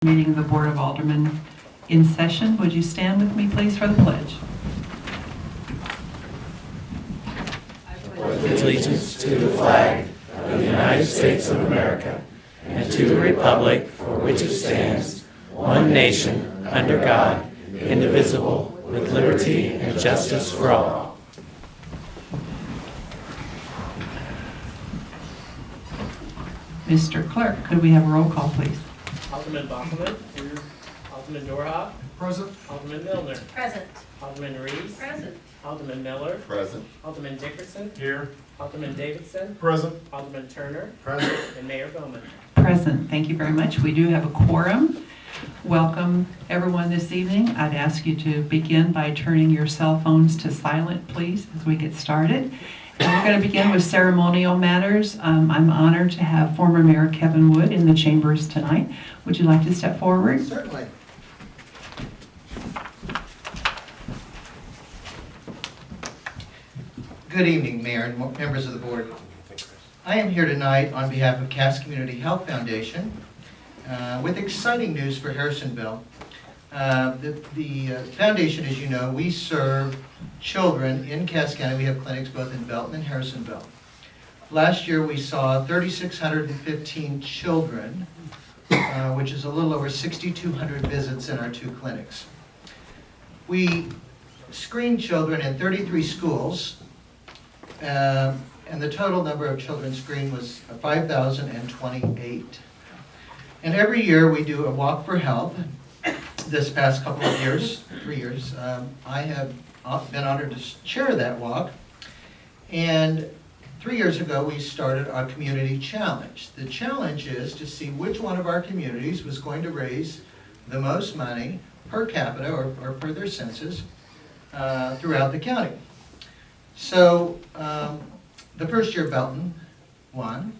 Meeting of the Board of Aldermen in session. Would you stand with me, please, for the pledge? Allegiance to the flag of the United States of America and to the republic for which it stands, one nation, under God, indivisible, with liberty and justice for all. Mr. Clerk, could we have a roll call, please? Alderman Bachman. Here. Alderman Dorhoff. Present. Alderman Milner. Present. Alderman Reeves. Present. Alderman Miller. Present. Alderman Dickerson. Here. Alderman Davidson. Present. Alderman Turner. Present. And Mayor Bowman. Present. Thank you very much. We do have a quorum. Welcome, everyone, this evening. I'd ask you to begin by turning your cell phones to silent, please, as we get started. And we're going to begin with ceremonial matters. I'm honored to have former Mayor Kevin Wood in the chambers tonight. Would you like to step forward? Certainly. Good evening, Mayor and members of the board. I am here tonight on behalf of Cass Community Health Foundation with exciting news for Harrisonville. The foundation, as you know, we serve children in Cass County. We have clinics both in Belton and Harrisonville. Last year we saw 3,615 children, which is a little over 6,200 visits in our two clinics. We screen children in 33 schools, and the total number of children screened was 5,028. And every year we do a walk for health. This past couple of years, 3 years, I have been honored to chair that walk. And 3 years ago, we started a community challenge. The challenge is to see which one of our communities was going to raise the most money per capita or per their census throughout the county. So the first year, Belton won.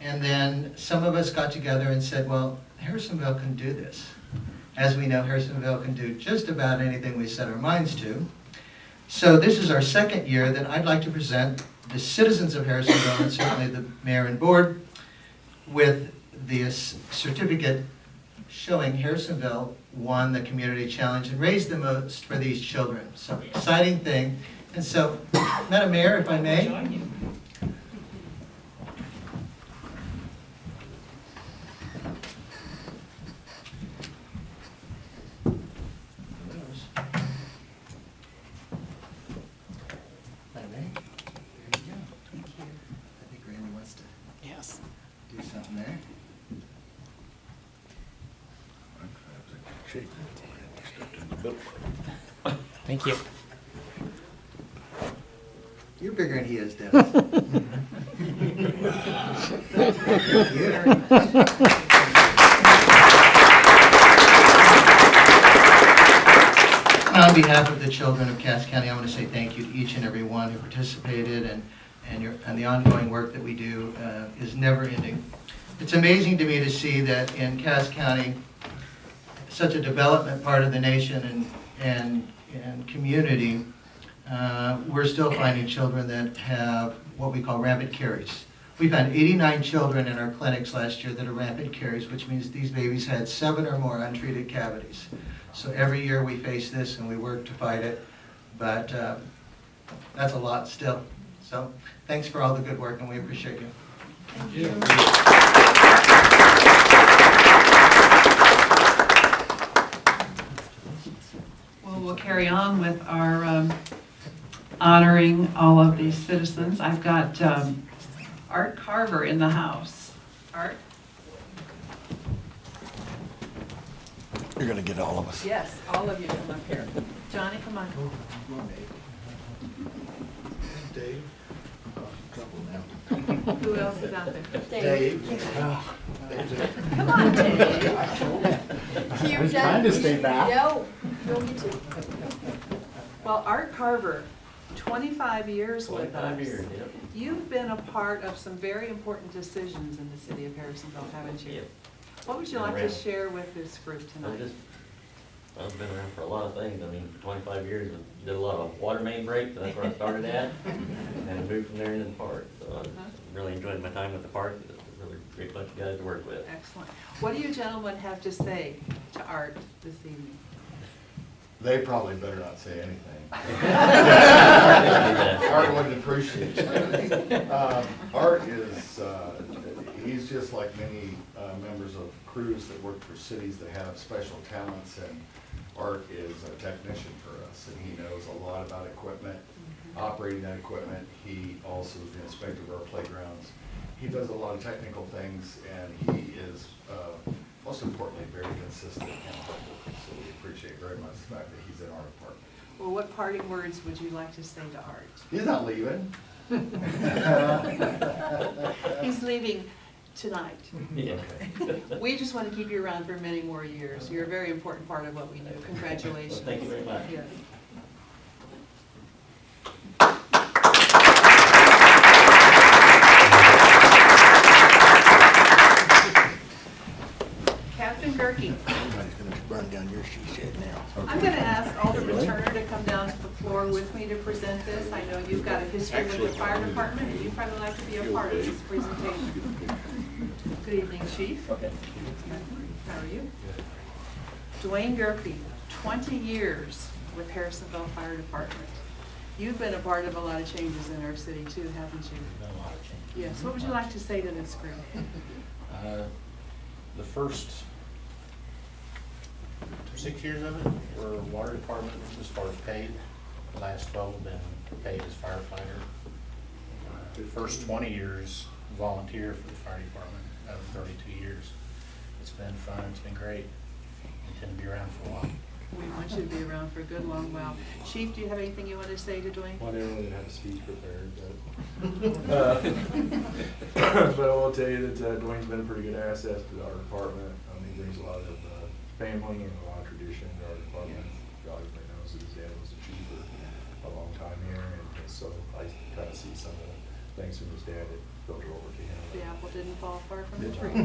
And then some of us got together and said, well, Harrisonville can do this. As we know, Harrisonville can do just about anything we set our minds to. So this is our second year that I'd like to present the citizens of Harrisonville, and certainly the mayor and board, with this certificate showing Harrisonville won the community challenge and raised the most for these children. So exciting thing. And so, Madam Mayor, if I may. Do something there. Thank you. You're bigger than he is, Dennis. On behalf of the children of Cass County, I want to say thank you to each and every one who participated, and the ongoing work that we do is never ending. It's amazing to me to see that in Cass County, such a development part of the nation and community, we're still finding children that have what we call rampant caries. We found 89 children in our clinics last year that are rampant caries, which means these babies had 7 or more untreated cavities. So every year we face this and we work to fight it, but that's a lot still. So thanks for all the good work, and we appreciate you. Thank you. Well, we'll carry on with our honoring all of these citizens. I've got Art Carver in the house. Art? You're going to get all of us. Yes, all of you come up here. Johnny, come on. Dave. Who else is out there? Dave. Come on, Dave. I was trying to stay back. No, no, me too. Well, Art Carver, 25 years with us. 25 years, yep. You've been a part of some very important decisions in the city of Harrisonville, haven't you? Yep. What would you like to share with this group tonight? I've been around for a lot of things. I mean, for 25 years, I did a lot of water main breaks, and that's where I started at. And I moved from there into the park. So I really enjoyed my time with the park. It really Great bunch of guys to work with. Excellent. What do you gentlemen have to say to Art this evening? They probably better not say anything. Yeah. Art wouldn't appreciate it. Art is, he's just like many members of crews that work for cities that have special talents, and Art is a technician for us, and he knows a lot about equipment, operating that equipment. He also is the inspector of our playgrounds. He does a lot of technical things, and he is, most importantly, very consistent and hardworking. So we appreciate very much the fact that he's in our department. Well, what parting words would you like to say to Art? He's not leaving. He's leaving tonight. Yeah. We just want to keep you around for many more years. You're a very important part of what we do. Congratulations. Well, thank you very much. Yes. Captain Gerke. Somebody's gonna burn down your she shed now. I'm going to ask Alderman Turner to come down to the floor with me to present this. I know you've got a history with the fire department, and you'd probably like to be a part of this presentation. Good evening, Chief. Okay. How are you? Dwayne Gerke, 20 years with Harrisonville Fire Department. You've been a part of a lot of changes in our city too, haven't you? Been a lot of change. Yes. What would you like to say to this group? The first 6 years of it were water department as far as paid. The last 12 have been paid as firefighter. The first 20 years volunteer for the fire department out of 32 years. It's been fun, it's been great. Intend to be around for a while. We want you to be around for a good long while. Chief, do you have anything you want to say to Dwayne? Well, I didn't really have a speech prepared, but but I will tell you that Dwayne's been a pretty good asset to our department. He brings a lot of family and a lot of tradition to our department. God knows that his dad was a chief for a long time here, and so I kind of see some of the things from his dad that filter over to him. The apple didn't fall far from the Did tree, not.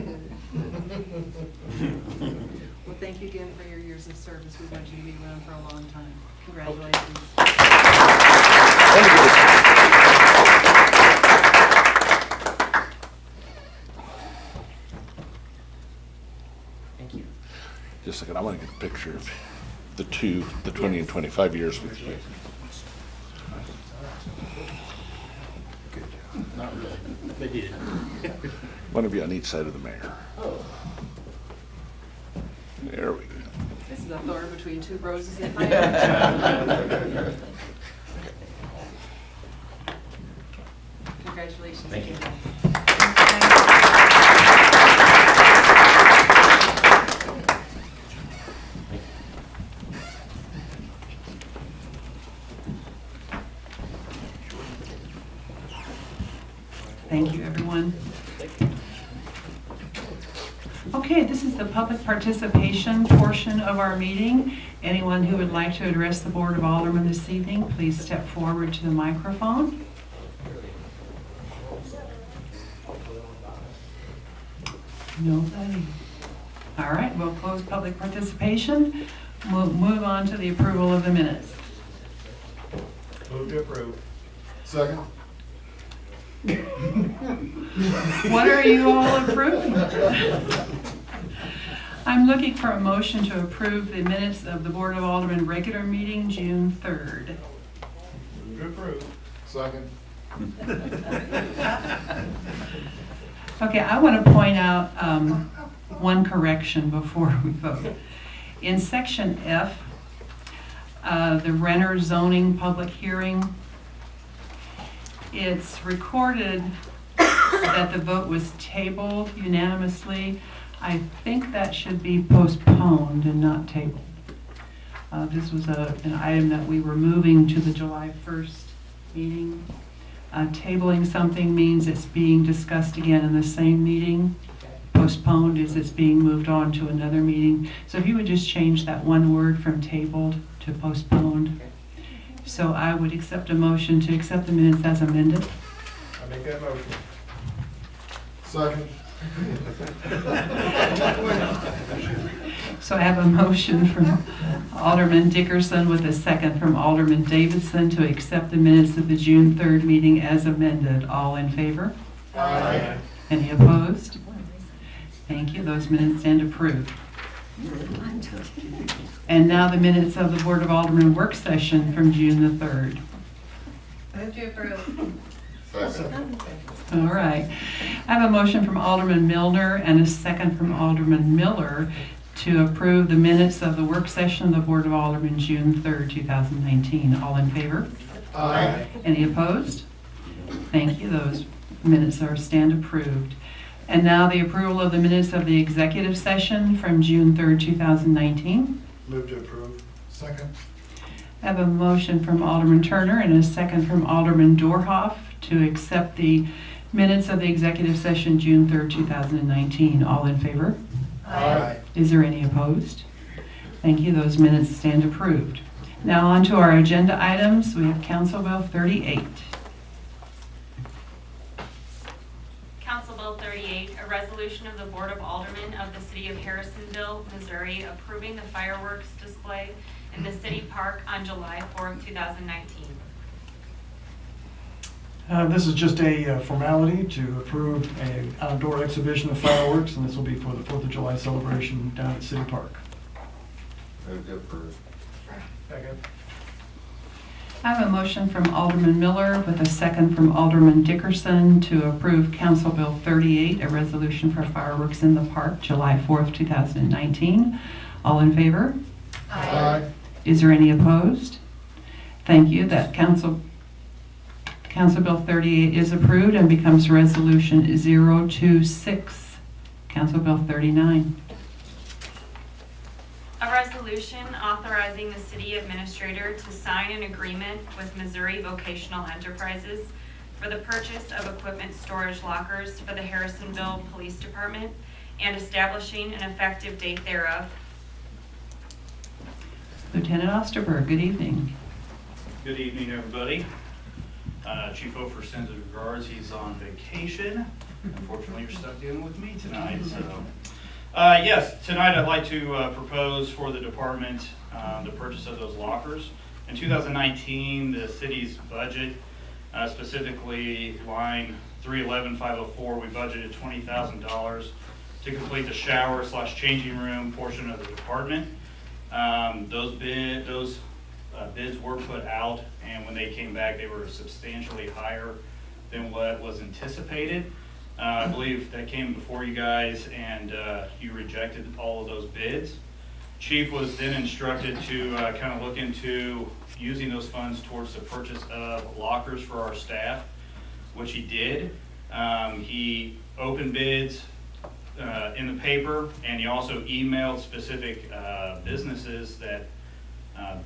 did it? Well, thank you again for your years of service. We want you to be around for a long time. Congratulations. Thank you. Just a second, I want to get a picture of the 20 and 25 years with you. Not really. They did. One of you on each side of the mayor. There we go. This is a thorn between two roses in my own. Congratulations. Thank you. Thank you, everyone. Okay, this is the public participation portion of our meeting. Anyone who would like to address the Board of Aldermen this evening, please step forward to the microphone. Nobody. All right, we'll close public participation. We'll move on to the approval of the minutes. Move to approve. Second. What are you all approving? I'm looking for a motion to approve the minutes of the Board of Aldermen regular meeting, June 3rd. Move to approve. Second. Okay, I want to point out one correction before we vote. In section F, the Renner zoning public hearing, it's recorded that the vote was tabled unanimously. I think that should be postponed and not tabled. This was an item that we were moving to the July 1st meeting. Tabling something means it's being discussed again in the same meeting. Postponed is it's being moved on to another meeting. So if you would just change that one word from tabled to postponed. So I would accept a motion to accept the minutes as amended. I make that motion. Second. So I have a motion from Alderman Dickerson with a second from Alderman Davidson to accept the minutes of the June 3rd meeting as amended. All in favor? Aye. Any opposed? Thank you. Those minutes stand approved. And now the minutes of the Board of Aldermen work session from June the 3rd. Move to approve. All right. I have a motion from Alderman Milner and a second from Alderman Miller to approve the minutes of the work session of the Board of Aldermen June 3rd, 2019. All in favor? Aye. Any opposed? Thank you. Those minutes stand approved. And now the approval of the minutes of the executive session from June 3rd, 2019. Move to approve. Second. I have a motion from Alderman Turner and a second from Alderman Dorhoff to accept the minutes of the executive session June 3rd, 2019. All in favor? Aye. Is there any opposed? Thank you. Those minutes stand approved. Now on to our agenda items. We have Council Bill 38. Council Bill 38, a resolution of the Board of Aldermen of the City of Harrisonville, Missouri, approving the fireworks display in the city park on July 4th, 2019. This is just a formality to approve an outdoor exhibition of fireworks, and this will be for the 4th of July celebration down at City Park. Move to approve. Second. I have a motion from Alderman Miller with a second from Alderman Dickerson to approve Council Bill 38, a resolution for fireworks in the park, July 4th, 2019. All in favor? Aye. Is there any opposed? Thank you. That Council Bill 38 is approved and becomes Resolution 026. Council Bill 39. A resolution authorizing the city administrator to sign an agreement with Missouri Vocational Enterprises for the purchase of equipment storage lockers for the Harrisonville Police Department and establishing an effective date thereof. Lieutenant Osterberg, good evening. Good evening, everybody. Chief Ofer sends his regards. He's on vacation. Unfortunately, you're stuck dealing with me tonight. So, yes, tonight I'd like to propose for the department the purchase of those lockers. In 2019, the city's budget, specifically line 311-504, we budgeted $20,000 to complete the shower/changing room portion of the department. Those bids were put out, and when they came back, they were substantially higher than what was anticipated. I believe that came before you guys, and you rejected all of those bids. Chief was then instructed to kind of look into using those funds towards the purchase of lockers for our staff, which he did. He opened bids in the paper, and he also emailed specific businesses that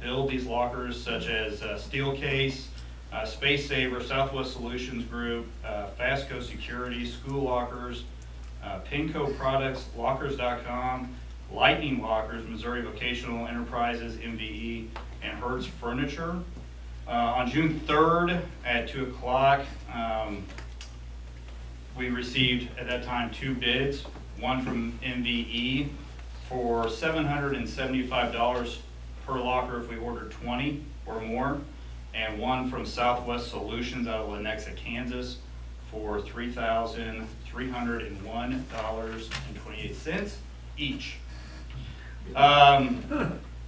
build these lockers, such as Steelcase, Space Saver, Southwest Solutions Group, Fastco Security, School Lockers, Pinco Products, Lockers.com, Lightning Lockers, Missouri Vocational Enterprises, MVE, and Hertz Furniture. On June 3rd at 2 o'clock, we received at that time 2 bids, one from MVE for $775 per locker if we order 20 or more, and one from Southwest Solutions out of Lenexa, Kansas for $3,301.28 each.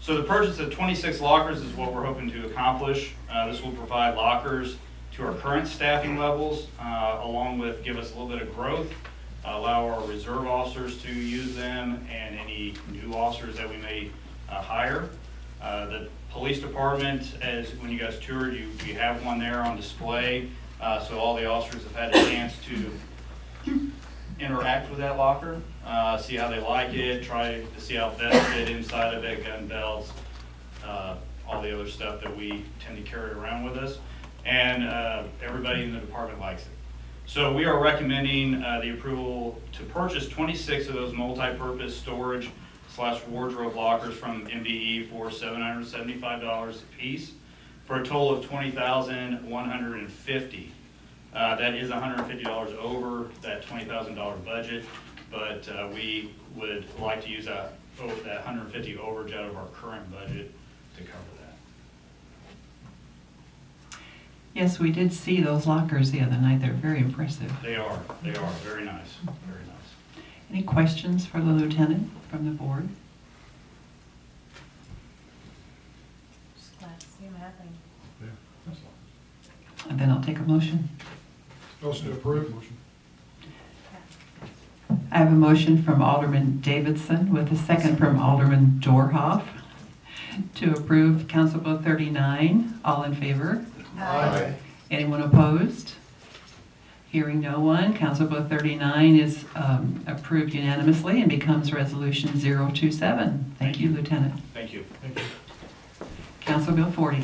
So the purchase of 26 lockers is what we're hoping to accomplish. This will provide lockers to our current staffing levels, along with give us a little bit of growth, allow our reserve officers to use them, and any new officers that we may hire. The police department, as when you guys toured, you have one there on display, so all the officers have had a chance to interact with that locker, see how they like it, try to see how best fit inside of it, gun belts, all the other stuff that we tend to carry around with us, and everybody in the department likes it. So we are recommending the approval to purchase 26 of those multi-purpose storage/wardrobe lockers from MVE for $775 a piece, for a total of $20,150. That is $150 over that $20,000 budget, but we would like to use that $150 overage out of our current budget to cover that. Yes, we did see those lockers the other night. They're very impressive. They are very nice, very nice. Any questions for the lieutenant from the board? Just glad to see him happening. And then I'll take a motion. Motion to approve. I have a motion from Alderman Davidson with a second from Alderman Dorhoff to approve Council Bill 39. All in favor? Aye. Anyone opposed? Hearing no one, Council Bill 39 is approved unanimously and becomes Resolution 027. Thank you, Lieutenant. Thank you. Council Bill 40.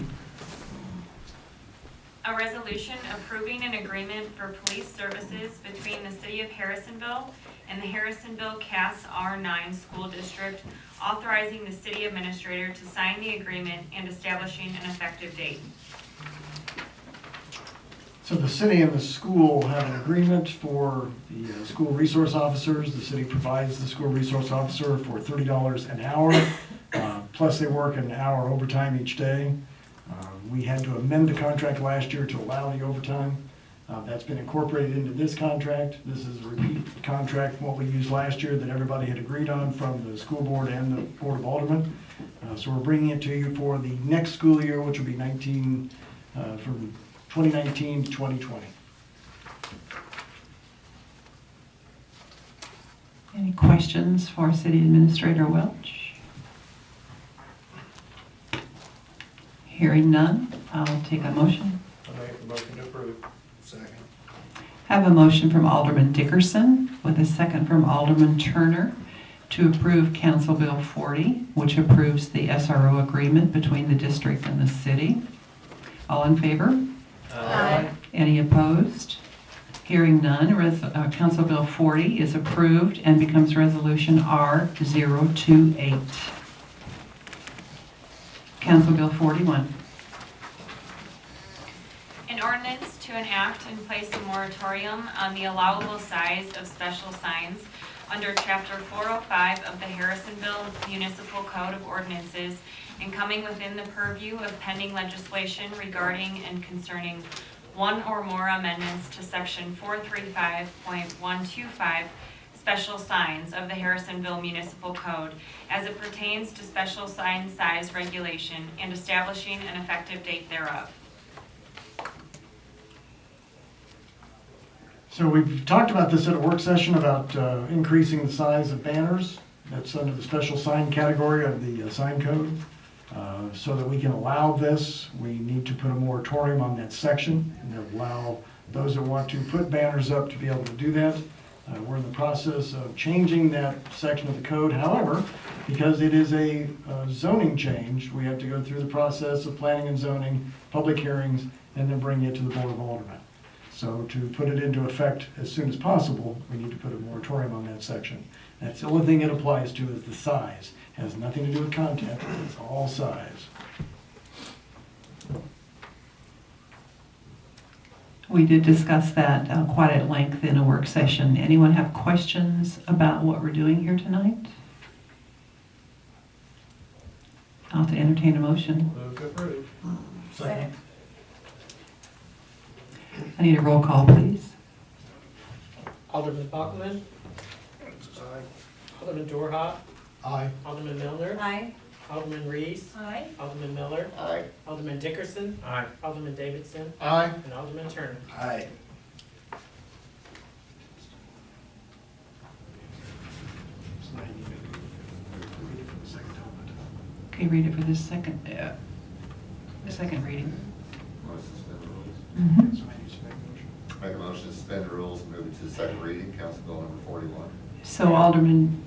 A resolution approving an agreement for police services between the City of Harrisonville and the Harrisonville Cass R9 School District, authorizing the city administrator to sign the agreement and establishing an effective date. So the city and the school have an agreement for the school resource officers. The city provides the school resource officer for $30 an hour, plus they work an hour overtime each day. We had to amend the contract last year to allow the overtime. That's been incorporated into this contract. This is a repeat contract from what we used last year that everybody had agreed on from the school board and the Board of Aldermen. So we're bringing it to you for the next school year, which will be from 2019 to 2020. Any questions for City Administrator Welch? Hearing none, I'll take a motion. I make the motion to approve. Second. Have a motion from Alderman Dickerson with a second from Alderman Turner to approve Council Bill 40, which approves the SRO agreement between the district and the city. All in favor? Aye. Any opposed? Hearing none, Council Bill 40 is approved and becomes Resolution R028. Council Bill 41. An ordinance to enact and place a moratorium on the allowable size of special signs under Chapter 405 of the Harrisonville Municipal Code of Ordinances and coming within the purview of pending legislation regarding and concerning one or more amendments to Section 435.125 special signs of the Harrisonville Municipal Code as it pertains to special sign size regulation and establishing an effective date thereof. So we've talked about this at a work session about increasing the size of banners. That's under the special sign category of the sign code. So that we can allow this, we need to put a moratorium on that section and allow those that want to put banners up to be able to do that. We're in the process of changing that section of the code. However, because it is a zoning change, we have to go through the process of planning and zoning, public hearings, and then bring it to the Board of Aldermen. So to put it into effect as soon as possible, we need to put a moratorium on that section. That's the only thing it applies to is the size. It has nothing to do with content, it's all size. We did discuss that quite at length in a work session. Anyone have questions about what we're doing here tonight? I'll have to entertain a motion. Move to approve. Second. I need a roll call, please. Alderman Buckman, Alderman Dorhoff, Aye. Alderman Milner, Aye. Alderman Reese, Aye. Alderman Miller, Aye. Alderman Dickerson, Aye. Alderman Davidson, Aye. and Alderman Turner. Aye. Okay, read it for this second reading. Want to suspend the rules? Mhm. Make a motion to suspend the rules and move it to the second reading, Council Bill number 41. So Alderman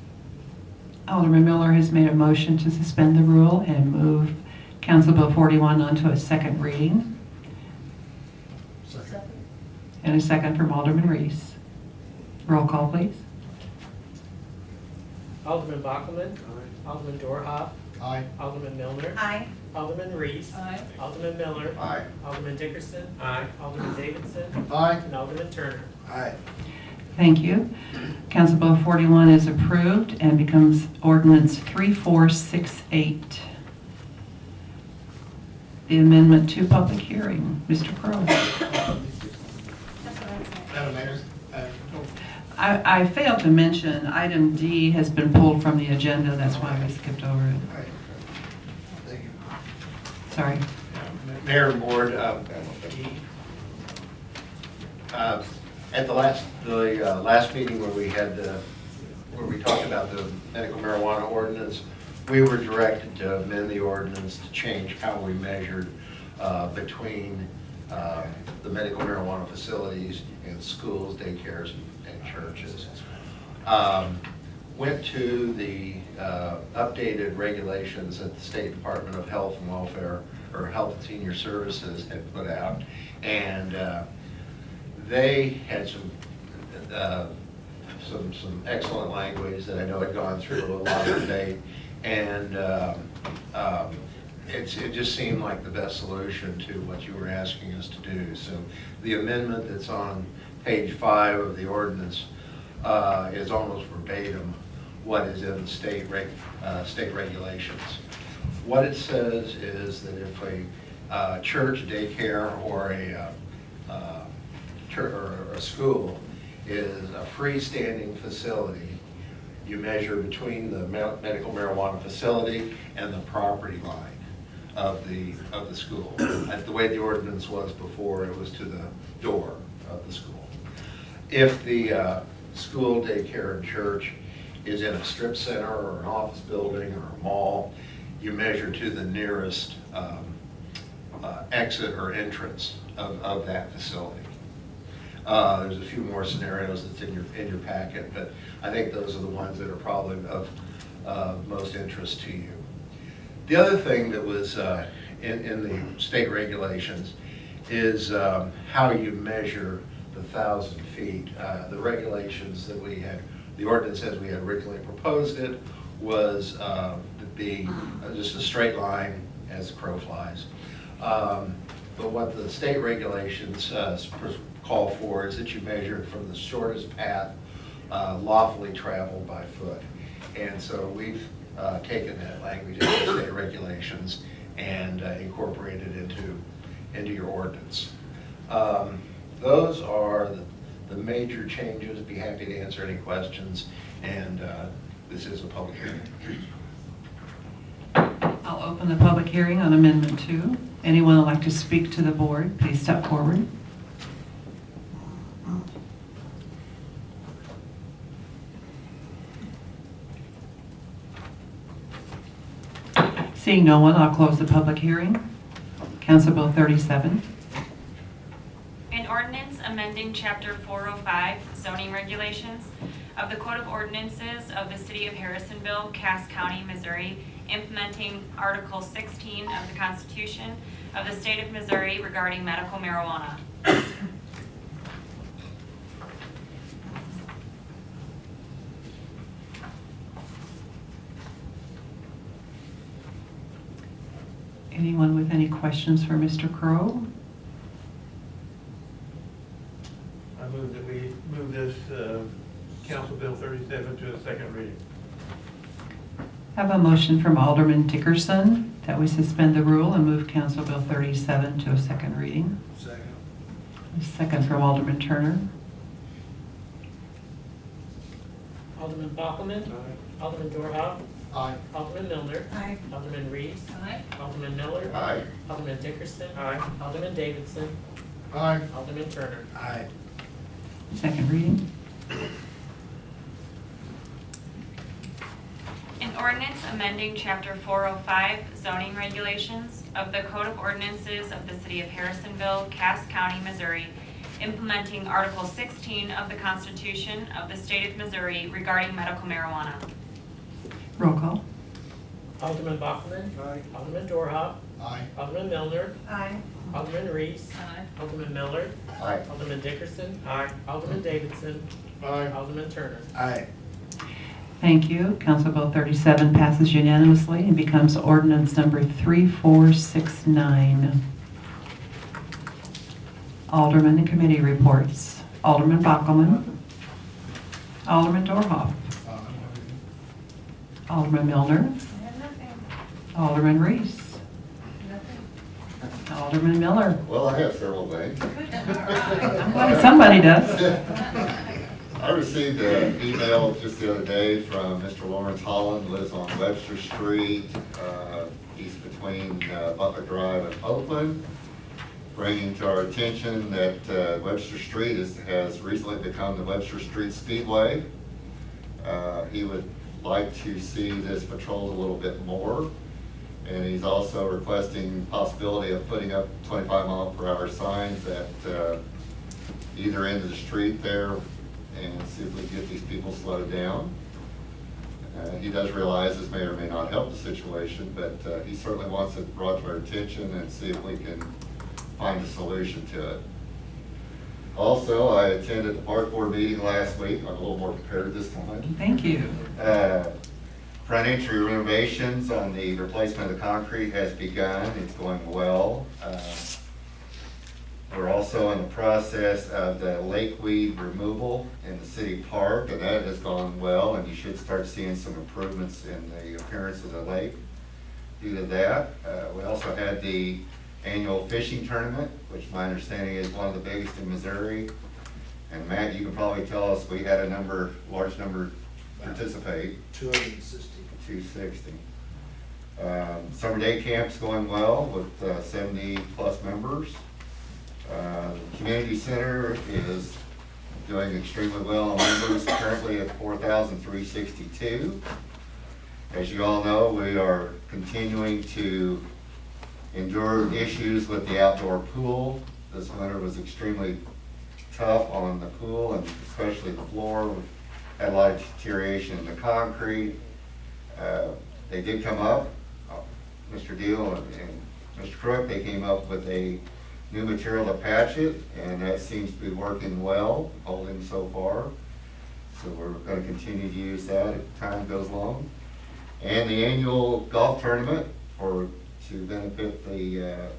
Miller has made a motion to suspend the rule and move Council Bill 41 onto a second reading. Second. And a second from Alderman Reese. Roll call, please. Alderman Buckman, Alderman Dorhoff, Aye. Alderman Milner, Aye. Alderman Reese, Aye. Alderman Miller, Aye. Alderman Dickerson, Aye. Alderman Davidson, Aye. and Alderman Turner. Aye. Thank you. Council Bill 41 is approved and becomes Ordinance 3468. The amendment to public hearing. Mr. Crowe. That's what I said. Madam Mayor, I failed to mention, item D has been pulled from the agenda, that's why we skipped over it. Thank you. Sorry. Mayor and Board, at the last meeting where we had, where we talked about the medical marijuana ordinance, we were directed to amend the ordinance to change how we measured between the medical marijuana facilities and schools, daycares, and churches. Went to the updated regulations that the State Department of Health and Welfare, or Health and Senior Services, had put out, and they had some excellent language that I know had gone through a lot of debate, and it just seemed like the best solution to what you were asking us to do. So the amendment that's on page 5 of the ordinance is almost verbatim what is in the state regulations. What it says is that if a church, daycare, or a school is a freestanding facility, you measure between the medical marijuana facility and the property line of the school. The way the ordinance was before, it was to the door of the school. If the school, daycare, and church is in a strip center or an office building or a mall, you measure to the nearest exit or entrance of that facility. There's a few more scenarios that's in your packet, but I think those are the ones that are probably of most interest to you. The other thing that was in the state regulations is how you measure the 1,000 feet. The regulations that we had, the ordinance as we had originally proposed it, was to be just a straight line as the crow flies. But what the state regulations call for is that you measure it from the shortest path lawfully traveled by foot. And so we've taken that language into the state regulations and incorporated it into your ordinance. Those are the major changes. Be happy to answer any questions, and this is a public hearing. I'll open the public hearing on Amendment 2. Anyone would like to speak to the board, please step forward. Seeing no one, I'll close the public hearing. Council Bill 37. An ordinance amending Chapter 405 zoning regulations of the Code of Ordinances of the City of Harrisonville, Cass County, Missouri, implementing Article 16 of the Constitution of the State of Missouri regarding medical marijuana. Anyone with any questions for Mr. Crow? I move that we move this Council Bill 37 to a second reading. I have a motion from Alderman Dickerson that we suspend the rule and move Council Bill 37 to a second reading. Second. A second from Alderman Turner. Alderman Bockelman. Alderman Dorhoff. Aye. Alderman Milner. Aye. Alderman Reeves. Aye. Alderman Miller. Aye. Alderman Dickerson. Aye. Alderman Davidson. Aye. Alderman Turner. Aye. Second reading. An ordinance amending Chapter 405 zoning regulations of the Code of Ordinances of the City of Harrisonville, Cass County, Missouri, implementing Article 16 of the Constitution of the State of Missouri regarding medical marijuana. Roll call. Alderman Bockelman. Aye. Alderman Dorhoff. Aye. Alderman Milner. Aye. Alderman Reeves. Aye. Alderman Miller. Aye. Alderman Dickerson. Aye. Alderman Davidson. Aye. Alderman Turner. Aye. Thank you. Council Bill 37 passes unanimously and becomes ordinance number 3469. Alderman and committee reports. Alderman Bockelman. Alderman Dorhoff. Alderman Milner. I have nothing. Alderman Reese. Nothing. Alderman Miller. Well, I have several things. All right. I'm glad somebody does. I received an email just the other day from Mr. Lawrence Holland, lives on Webster Street. He's between Butler Drive and Oakland, bringing to our attention that Webster Street has recently become the Webster Street Speedway. He would like to see this patrolled a little bit more, and he's also requesting possibility of putting up 25-mile-per-hour signs at either end of the street there, and see if we can get these people slowed down. He does realize this may or may not help the situation, but he certainly wants it brought to our attention and see if we can find a solution to it. Also, I attended the park board meeting last week. I'm a little more prepared this time. Thank you. Front entry renovations on the replacement of the concrete has begun. It's going well. We're also in the process of the lake weed removal in the city park, and that has gone well, and you should start seeing some improvements in the appearance of the lake due to that. We also had the annual fishing tournament, which my understanding is one of the biggest in Missouri. And Matt, you can probably tell us, we had a large number participate. 260. Summer day camp's going well with 70+ members. Community center is doing extremely well on members, currently at 4,362. As you all know, we are continuing to endure issues with the outdoor pool. This winter was extremely tough on the pool, and especially the floor. We had a lot of deterioration in the concrete. They did come up, Mr. Deal and Mr. Crook, they came up with a new material to patch it, and that seems to be working well, holding so far. So we're going to continue to use that as time goes along. And the annual golf tournament to benefit the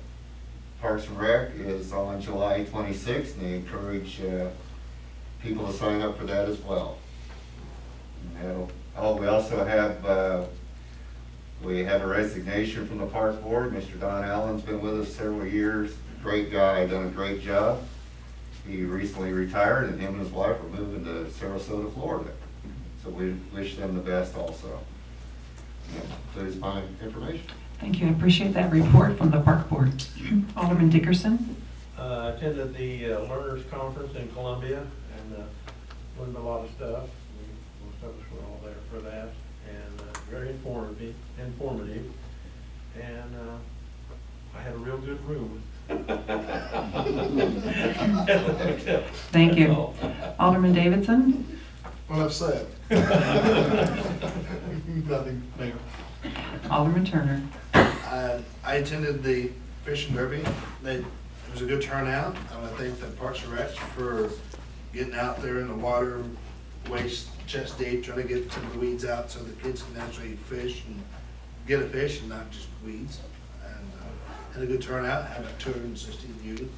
Parks and Rec is on July 26th, and they encourage people to sign up for that as well. We also have we have a resignation from the park board. Mr. Don Allen's been with us several years. Great guy, done a great job. He recently retired, and him and his wife are moving to Sarasota, Florida. So we wish them the best also. That is my information. Thank you. I appreciate that report from the park board. Alderman Dickerson. I attended the Learners Conference in Columbia and learned a lot of stuff. Most of us were all there for that, and very informative. And I had a real good room. Thank you. Alderman Davidson. Well, I've said. Nothing, Mayor. Alderman Turner. I attended the fishing derby. It was a good turnout. I thank the Parks and Rec for getting out there in the water, waist chest deep, trying to get some of the weeds out so the kids can actually fish and get a fish and not just weeds. And had a good turnout. Had about 260 youth.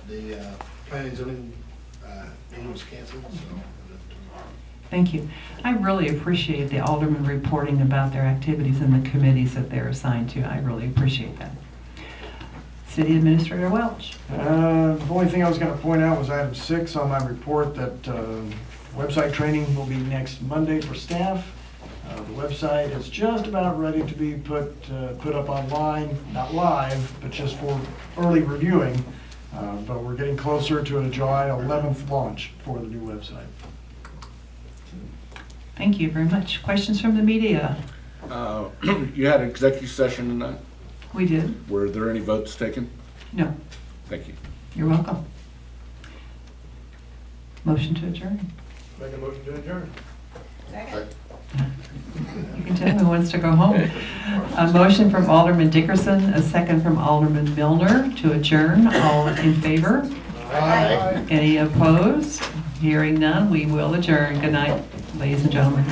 The planning and zoning meeting was canceled. Thank you. I really appreciate the aldermen reporting about their activities and the committees that they're assigned to. I really appreciate that. City Administrator Welch. The only thing I was going to point out was item 6 on my report, that website training will be next Monday for staff. The website is just about ready to be put up online, not live, but just for early reviewing. But we're getting closer to a July 11th launch for the new website. Thank you very much. Questions from the media? You had an executive session tonight? We did. Were there any votes taken? No. Thank you. You're welcome. Motion to adjourn. Make a motion to adjourn. Second. You can tell who wants to go home. A motion from Alderman Dickerson, a second from Alderman Milner to adjourn. All in favor? Aye. Any opposed? Hearing none, we will adjourn. Good night, ladies and gentlemen.